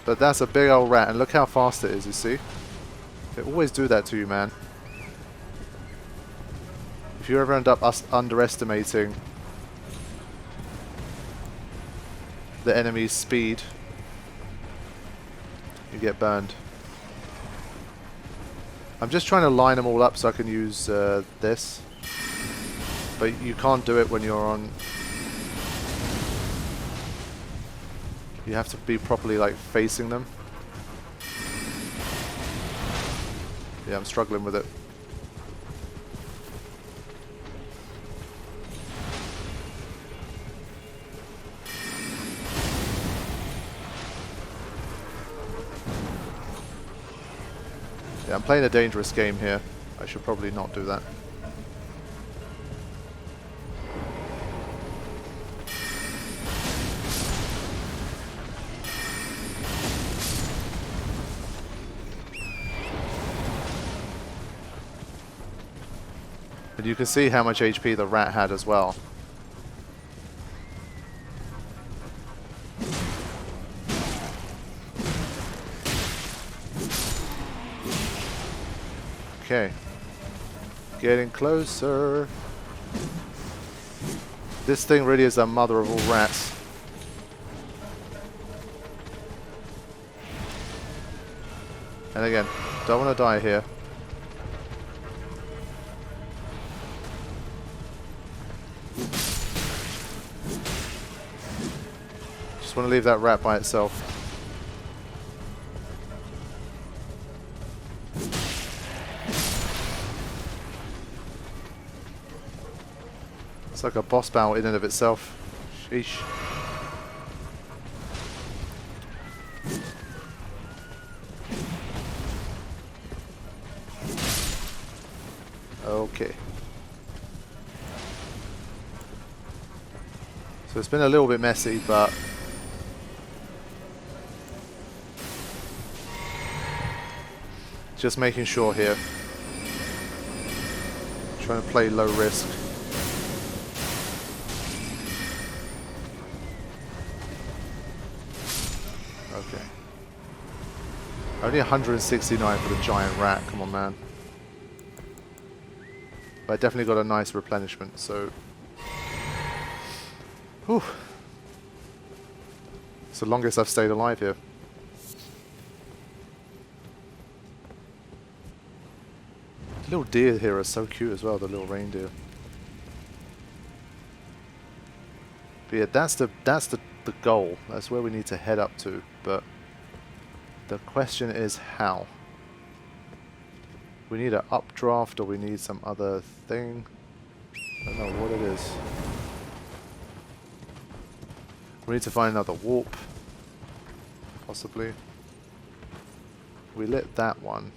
But that's a big old rat, and look how fast it is, you see? They always do that to you, man. If you ever end up underestimating the enemy's speed, you get burned. I'm just trying to line them all up so I can use this. But you can't do it when you're on... You have to be properly like facing them. Yeah, I'm struggling with it. Yeah, I'm playing a dangerous game here. I should probably not do that. And you can see how much HP the rat had as well. Okay. Getting closer. This thing really is the mother of all rats. And again, don't want to die here. Just want to leave that rat by itself. It's like a boss battle in and of itself. Sheesh. Okay. So it's been a little bit messy, but just making sure here. Trying to play low risk. Okay. Only 169 for the giant rat, come on man. But I definitely got a nice replenishment, so... Whew. It's the longest I've stayed alive here. The little deer here are so cute as well, the little reindeer. But yeah, that's the goal. That's where we need to head up to, but the question is how. We need an updraft or we need some other thing. I don't know what it is. We need to find another warp. Possibly. We lit that one.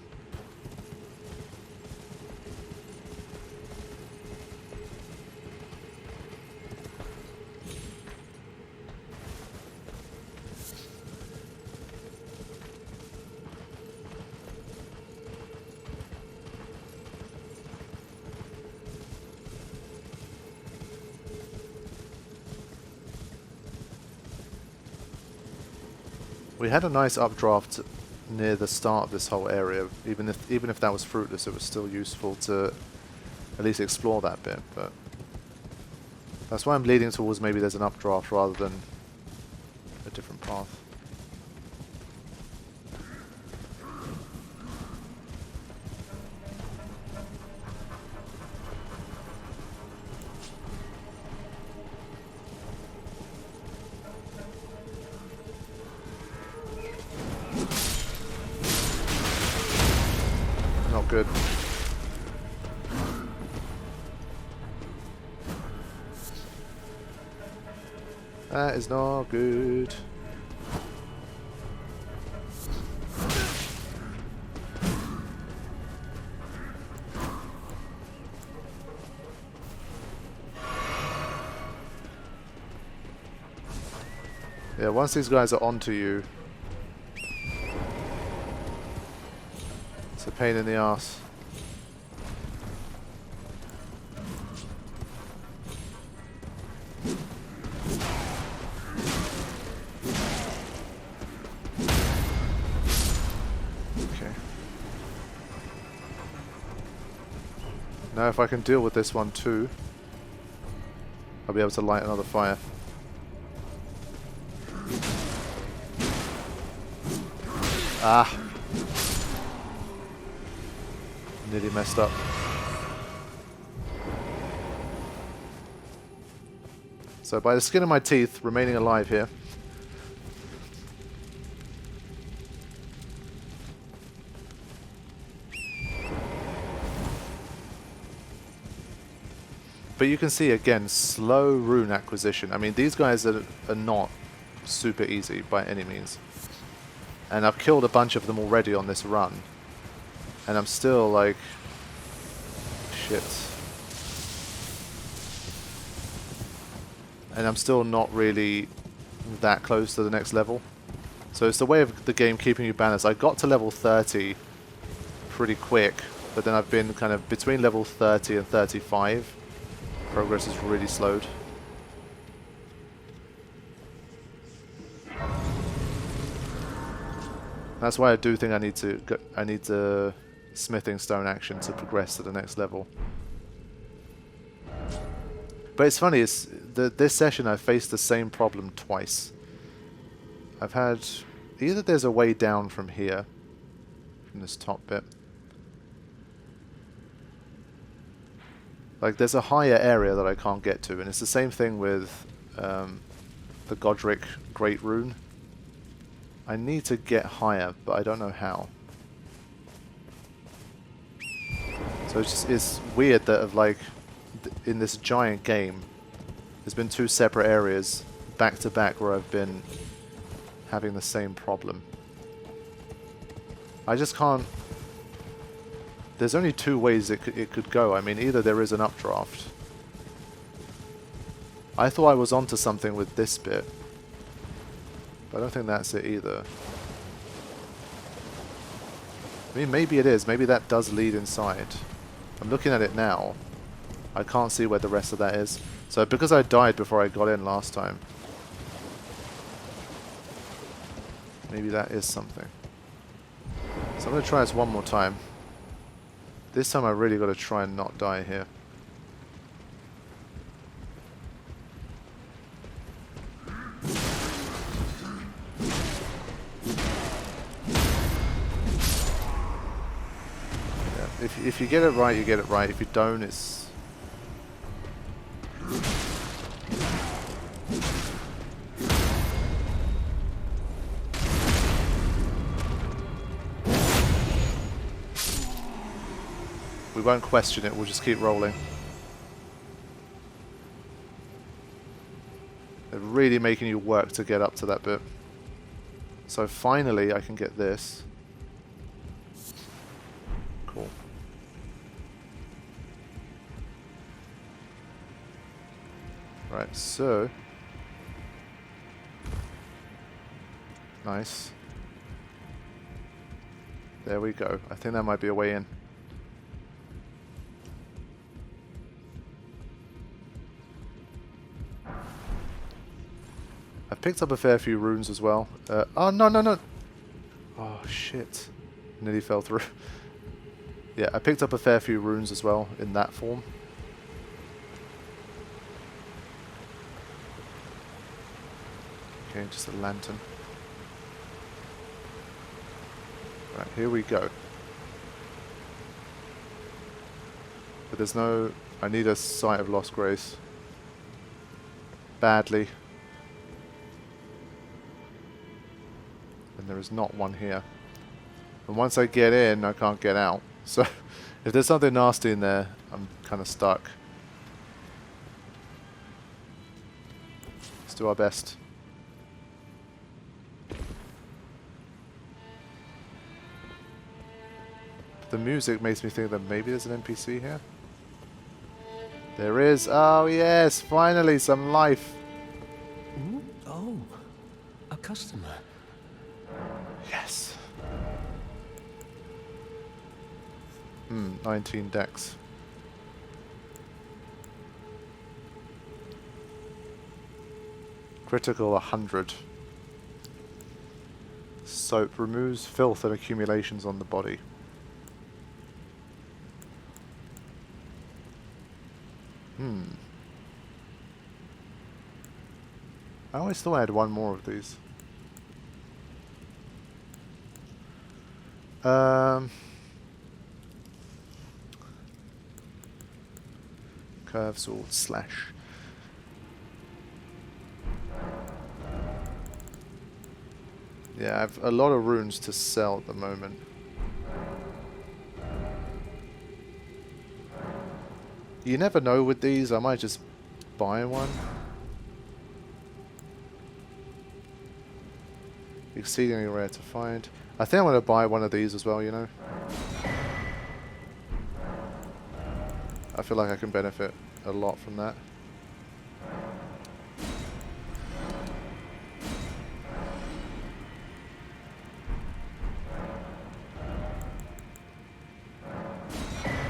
We had a nice updraft near the start of this whole area. Even if that was fruitless, it was still useful to at least explore that bit. But that's why I'm leading towards maybe there's an updraft rather than a different path. Good. That is not good. Yeah, once these guys are onto you, it's a pain in the ass. Now if I can deal with this one too, I'll be able to light another fire. Ah! Nearly messed up. So by the skin of my teeth, remaining alive here. But you can see again, slow rune acquisition. I mean, these guys are not super easy by any means. And I've killed a bunch of them already on this run. And I'm still like... shit. And I'm still not really that close to the next level. So it's the way of the game keeping you balanced. I got to level 30 pretty quick, but then I've been kind of between level 30 and 35. Progress is really slowed. That's why I do think I need the smithing stone action to progress to the next level. But it's funny, this session I faced the same problem twice. I've had either there's a way down from here, from this top bit. Like there's a higher area that I can't get to, and it's the same thing with the Godric Great Rune. I need to get higher, but I don't know how. So it's weird that in this giant game, there's been two separate areas back to back where I've been having the same problem. I just can't. There's only two ways it could go. I mean, either there is an updraft. I thought I was onto something with this bit, but I don't think that's it either. I mean, maybe it is. Maybe that does lead inside. I'm looking at it now. I can't see where the rest of that is. So because I died before I got in last time, maybe that is something. So I'm going to try this one more time. This time I really got to try and not die here. Yeah, if you get it right, you get it right. If you don't, it's... We won't question it, we'll just keep rolling. They're really making you work to get up to that bit. So finally I can get this. Cool. Right, so... Nice. There we go. I think that might be a way in. I've picked up a fair few runes as well. Oh, no, no, no. Oh, shit. Nearly fell through. Yeah, I picked up a fair few runes as well in that form. Okay, just a lantern. Right, here we go. But there's no... I need a Sight of Lost Grace. Badly. And there is not one here. And once I get in, I can't get out. So, if there's something nasty in there, I'm kind of stuck. Let's do our best. The music makes me think that maybe there's an NPC here. There is. Oh yes, finally some life. Ooh, oh, a customer. Yes. 19 decks. Critical 100. Soap removes filth and accumulations on the body. I always thought I had one more of these. Curve sword slash. Yeah, I have a lot of runes to sell at the moment. You never know with these, I might just buy one. Exceedingly rare to find. I think I'm going to buy one of these as well, you know. I feel like I can benefit a lot from that.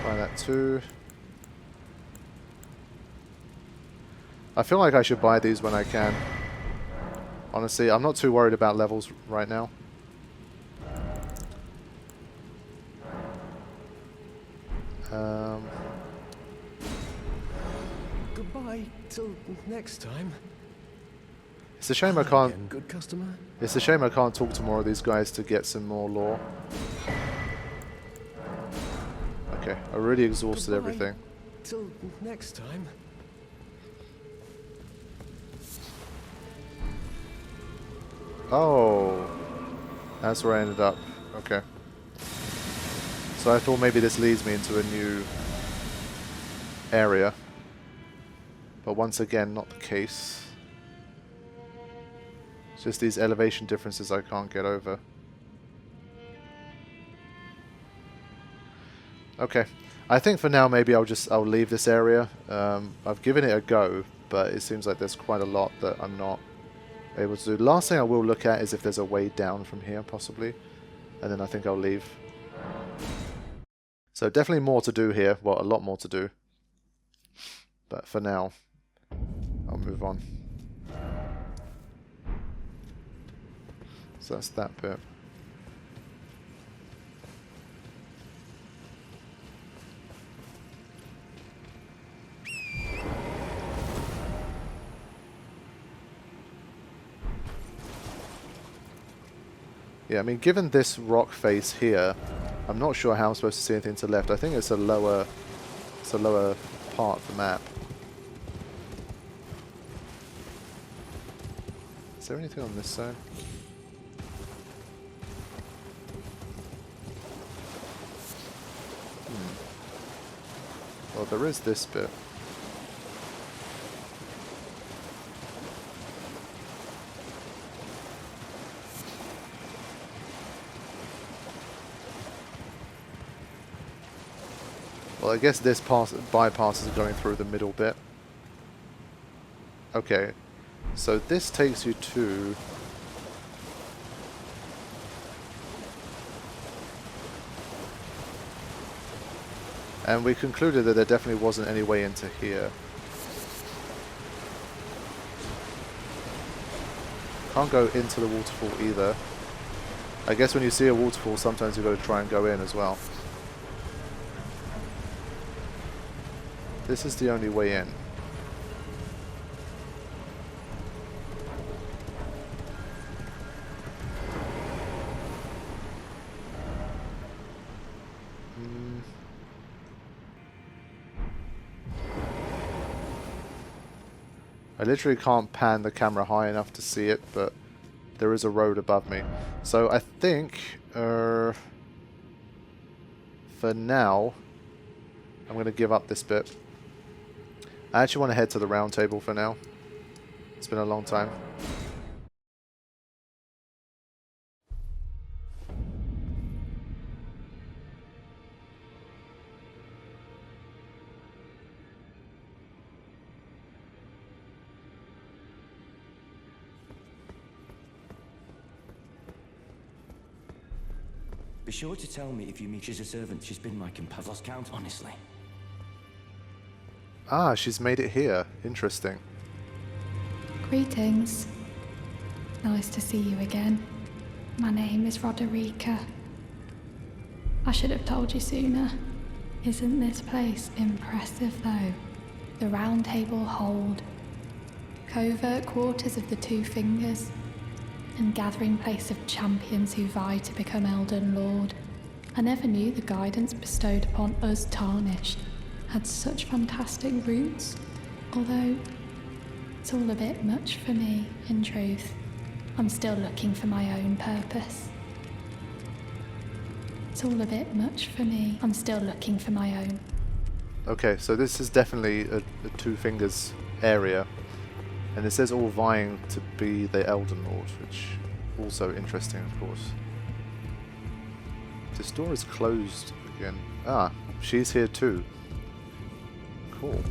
Buy that too. I feel like I should buy these when I can. Honestly, I'm not too worried about levels right now. Goodbye till next time. It's a shame I can't. Again, good customer. It's a shame I can't talk to more of these guys to get some more lore. Okay, I already exhausted everything. Till next time. Oh, that's where I ended up. Okay. So I thought maybe this leads me into a new area. But once again, not the case. It's just these elevation differences I can't get over. Okay. I think for now maybe I'll leave this area. I've given it a go, but it seems like there's quite a lot that I'm not able to do. Last thing I will look at is if there's a way down from here, possibly. And then I think I'll leave. So definitely more to do here. Well, a lot more to do. But for now, I'll move on. So that's that bit. Yeah, I mean, given this rock face here, I'm not sure how I'm supposed to see anything to the left. I think it's a lower part of the map. Is there anything on this side? Well, there is this bit. Well, I guess this bypass is going through the middle bit. Okay, so this takes you to... And we concluded that there definitely wasn't any way into here. Can't go into the waterfall either. I guess when you see a waterfall, sometimes you've got to try and go in as well. This is the only way in. I literally can't pan the camera high enough to see it, but there is a road above me. So I think, for now, I'm going to give up this bit. I actually want to head to the Roundtable for now. It's been a long time. Be sure to tell me if you meet she's a servant. She's been my companion. I've lost count, honestly. Ah, she's made it here. Interesting. Greetings. Nice to see you again. My name is Rogier. I should have told you sooner. Isn't this place impressive though? The Roundtable hold. Covert quarters of the Two Fingers. And gathering place of champions who vie to become Elden Lord. I never knew the guidance bestowed upon us Tarnished had such fantastic roots, although it's all a bit much for me, in truth. I'm still looking for my own purpose. It's all a bit much for me. I'm still looking for my own. Okay, so this is definitely a Two Fingers area. And it says all vying to be the Elden Lord, which also interesting, of course. This door is closed again. Ah, she's here too. Cool.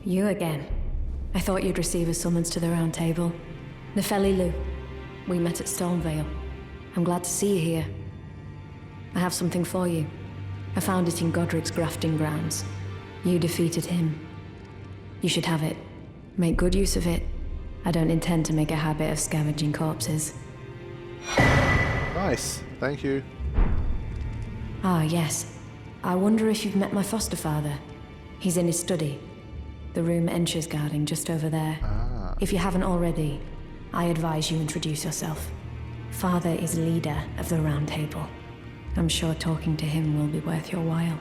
You again. I thought you'd receive a summons to the round table. Nefeli Lu. We met at Stormvale. I'm glad to see you here. I have something for you. I found it in Godric's grafting grounds. You defeated him. You should have it. Make good use of it. I don't intend to make a habit of scavenging corpses. Nice, thank you. Ah, yes. I wonder if you've met my foster father. He's in his study. The room Ensha's guarding just over there. Ah. If you haven't already, I advise you introduce yourself. Father is leader of the Round Table. I'm sure talking to him will be worth your while.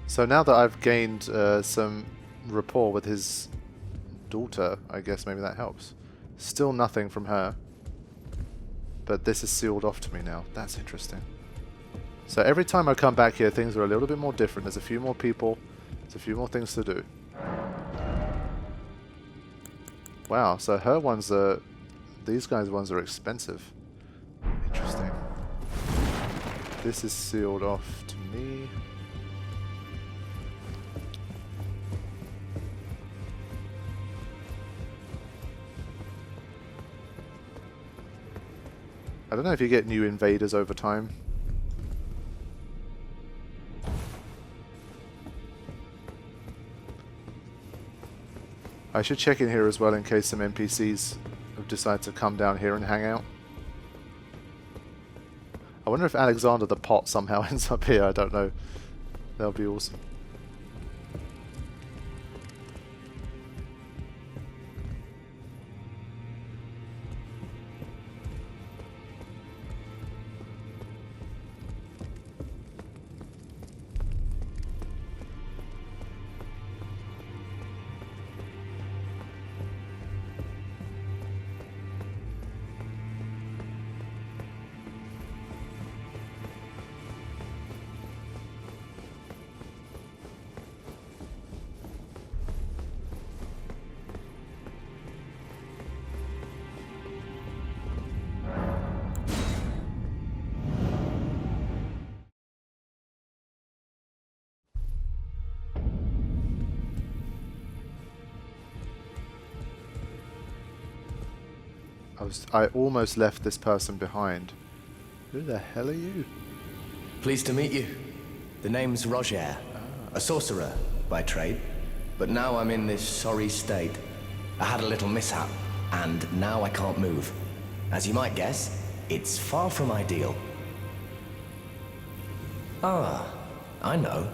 So now that I've gained some rapport with his daughter, I guess maybe that helps. Still nothing from her. But this is sealed off to me now. That's interesting. So every time I come back here, things are a little bit more different. There's a few more people. There's a few more things to do. Wow, so her ones are... These guys' ones are expensive. Interesting. This is sealed off to me. I don't know if you get new invaders over time. I should check in here as well in case some NPCs have decided to come down here and hang out. I wonder if Alexander the Pot somehow ends up here, I don't know. That would be awesome. I almost left this person behind. Who the hell are you? Pleased to meet you. The name's Rogier, a sorcerer by trade. But now I'm in this sorry state. I had a little mishap, and now I can't move. As you might guess, it's far from ideal. Ah, I know.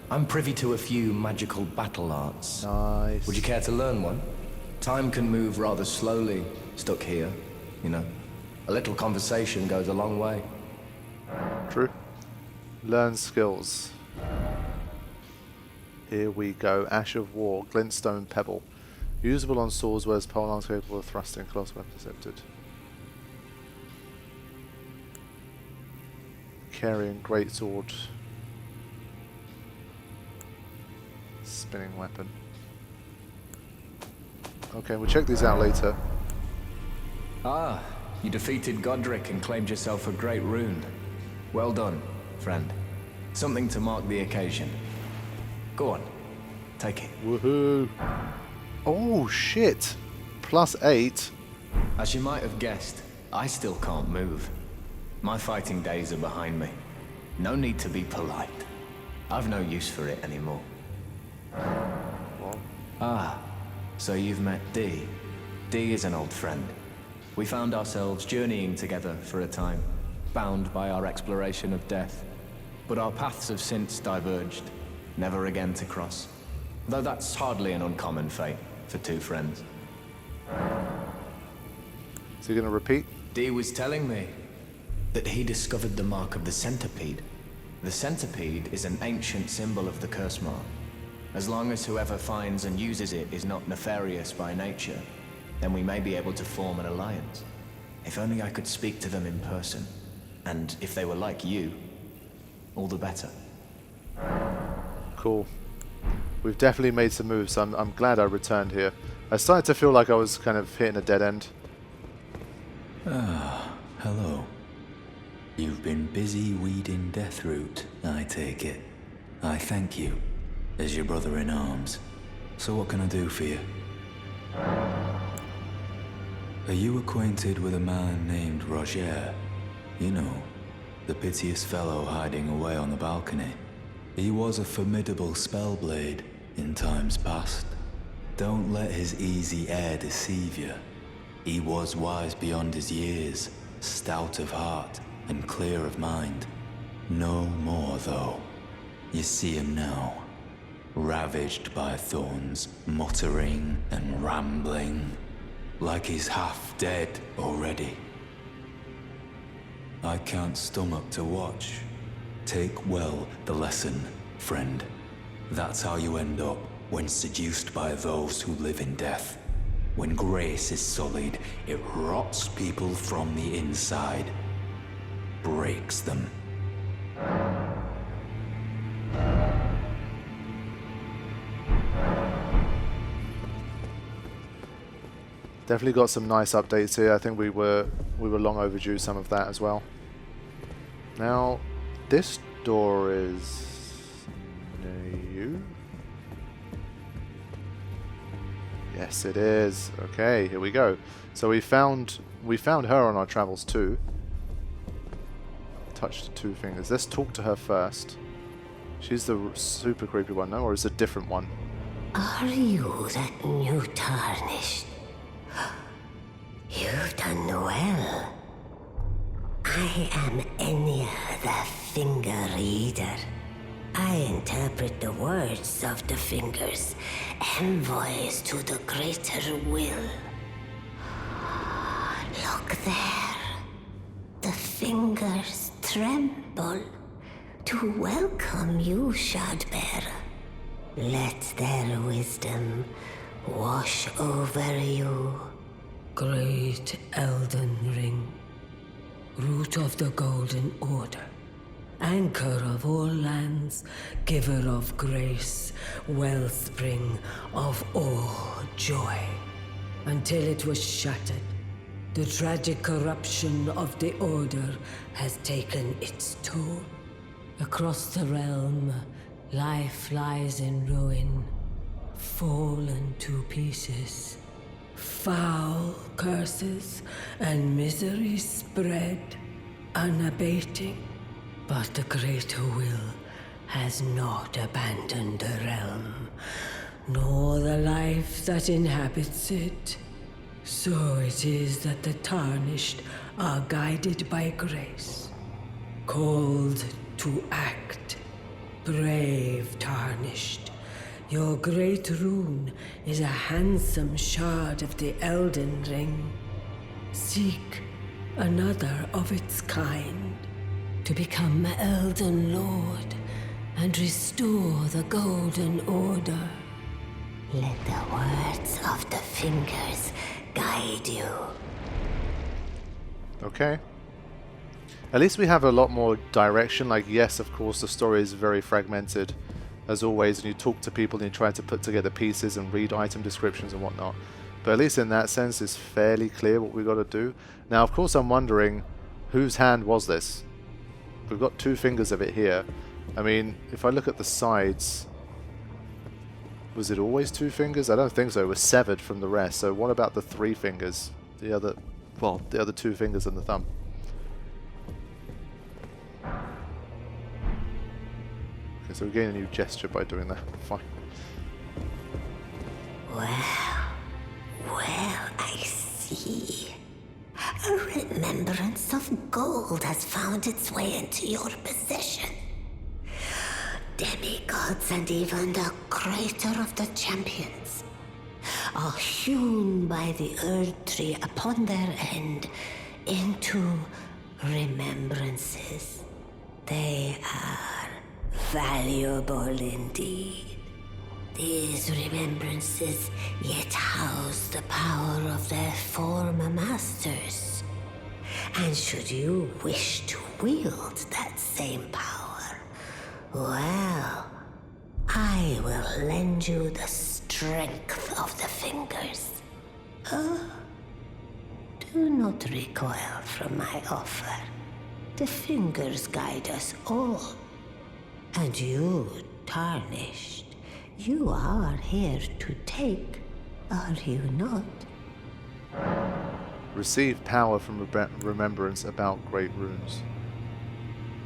I'm privy to a few magical battle arts. Nice. Would you care to learn one? Time can move rather slowly, stuck here, you know. A little conversation goes a long way. True. Learn skills. Here we go. Ash of War, Glintstone Pebble. Usable on swords, whereas polearms capable of thrusting, close when intercepted. Carrying greatsword. Spinning weapon. Okay, we'll check these out later. Ah, you defeated Godric and claimed yourself a great rune. Well done, friend. Something to mark the occasion. Go on, take it. Woohoo! Oh shit! +8. As you might have guessed, I still can't move. My fighting days are behind me. No need to be polite. I've no use for it anymore. Well, Ah, so you've met Dee. Dee is an old friend. We found ourselves journeying together for a time, bound by our exploration of death. But our paths have since diverged, never again to cross. Though that's hardly an uncommon fate for two friends. Is he going to repeat? Dee was telling me that he discovered the mark of the centipede. The centipede is an ancient symbol of the curse mark. As long as whoever finds and uses it is not nefarious by nature, then we may be able to form an alliance. If only I could speak to them in person. And if they were like you, all the better. Cool. We've definitely made some moves, so I'm glad I returned here. I started to feel like I was kind of hitting a dead end. Ah, hello. You've been busy weeding Deathroot, I take it. I thank you, as your brother in arms. So what can I do for you? Are you acquainted with a man named Rogier? You know, the piteous fellow hiding away on the balcony. He was a formidable spellblade in times past. Don't let his easy air deceive you. He was wise beyond his years, stout of heart, and clear of mind. No more, though. You see him now, ravaged by thorns, muttering and rambling, like he's half dead already. I can't stomach to watch. Take well the lesson, friend. That's how you end up when seduced by those who live in death. When grace is sullied, it rots people from the inside. Breaks them. Definitely got some nice updates here. I think we were long overdue some of that as well. Now, this door is new. Yes, it is. Okay, here we go. So we found her on our travels too. Touched two fingers. Let's talk to her first. She's the super creepy one, no? Or is it a different one? Are you that new tarnished? You've done well. I am Enya the Finger Reader. I interpret the words of the fingers, envoys to the greater will. Look there. The fingers tremble to welcome you, Shardbearer. Let their wisdom wash over you. Great Elden Ring, root of the Golden Order, anchor of all lands, giver of grace, wellspring of all joy. Until it was shattered, the tragic corruption of the Order has taken its toll. Across the realm, life lies in ruin, fallen to pieces. Foul curses and misery spread, unabating. But the greater will has not abandoned the realm, nor the life that inhabits it. So it is that the tarnished are guided by grace, called to act. Brave tarnished, your great rune is a handsome shard of the Elden Ring. Seek another of its kind to become Elden Lord and restore the Golden Order. Let the words of the fingers guide you. Okay. At least we have a lot more direction. Like, yes, of course, the story is very fragmented, as always, and you talk to people and you try to put together pieces and read item descriptions and whatnot. But at least in that sense, it's fairly clear what we've got to do. Now, of course, I'm wondering, whose hand was this? We've got two fingers of it here. I mean, if I look at the sides, was it always two fingers? I don't think so. It was severed from the rest. So what about the three fingers? The other two fingers and the thumb. Okay, so we gain a new gesture by doing that. Fine. Well, I see. A remembrance of gold has found its way into your possession. demigods and even the creator of the champions are hewn by the Earth Tree upon their end into remembrances. They are valuable indeed. These remembrances yet house the power of their former masters. And should you wish to wield that same power, well, I will lend you the strength of the fingers. Do not recoil from my offer. The fingers guide us all. And you, Tarnished, you are here to take, are you not? Receive power from remembrance about great runes.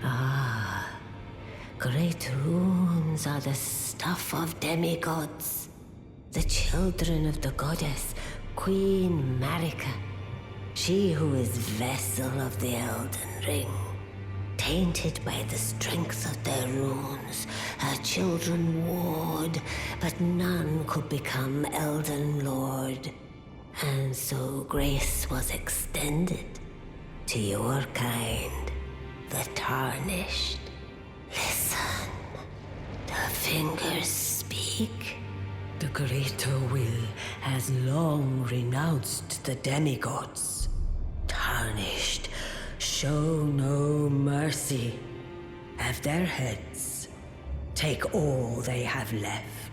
Ah, great runes are the stuff of demigods, the children of the goddess, Queen Marika, she who is vessel of the Elden Ring. Tainted by the strength of their runes, her children warred, but none could become Elden Lord. And so grace was extended to your kind, the Tarnished. Listen, the fingers speak. The greater will has long renounced the demigods. Tarnished, show no mercy. Have their heads. Take all they have left.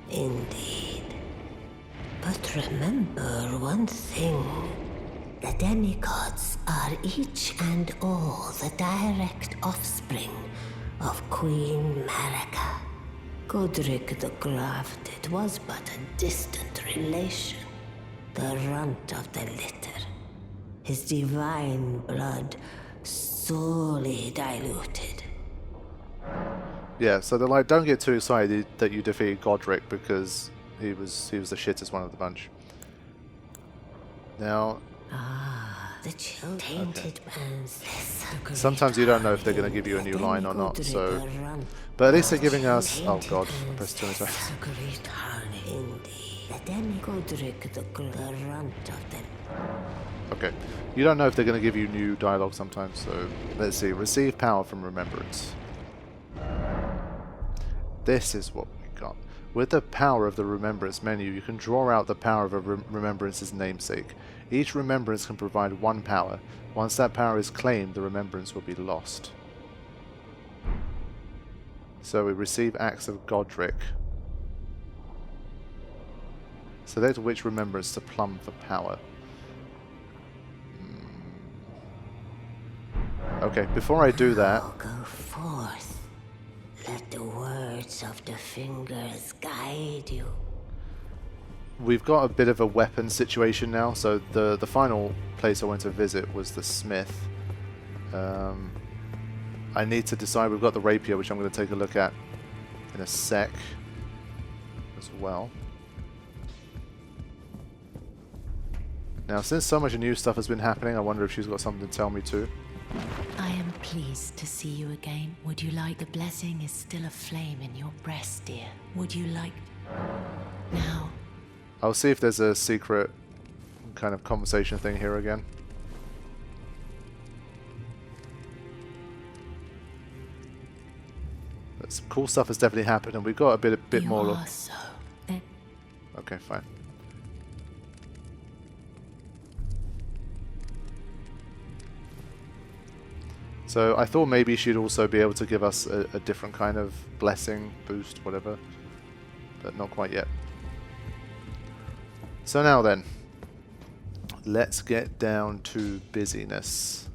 Indeed. But remember one thing. The demigods are each and all the direct offspring of Queen Marika. Godric the Grafted was but a distant relation, the runt of the litter. His divine blood sorely diluted. Yeah, so they're like, don't get too excited that you defeated Godric because he was the shittest one of the bunch. Now, the tainted man's sometimes you don't know if they're going to give you a new line or not, so... But at least they're giving us... Oh god, I pressed 2 times. Okay, you don't know if they're going to give you new dialogue sometimes, so let's see. Receive power from remembrance. This is what we got. With the power of the remembrance menu, you can draw out the power of a remembrance's namesake. Each remembrance can provide 1 power. Once that power is claimed, the remembrance will be lost. So we receive Axe of Godric. Select which remembrance to plumb for power. Okay, before I do that... Go forth. Let the words of the fingers guide you. We've got a bit of a weapon situation now, so the final place I went to visit was the smith. I need to decide. We've got the rapier, which I'm going to take a look at in a sec as well. Now, since so much new stuff has been happening, I wonder if she's got something to tell me too. I am pleased to see you again. Would you like... The blessing is still aflame in your breast, dear. Would you like... Now... I'll see if there's a secret kind of conversation thing here again. But some cool stuff has definitely happened, and we've got a bit more... Are so. Okay, fine. So I thought maybe she'd also be able to give us a different kind of blessing, boost, whatever. But not quite yet. So now then, let's get down to busyness.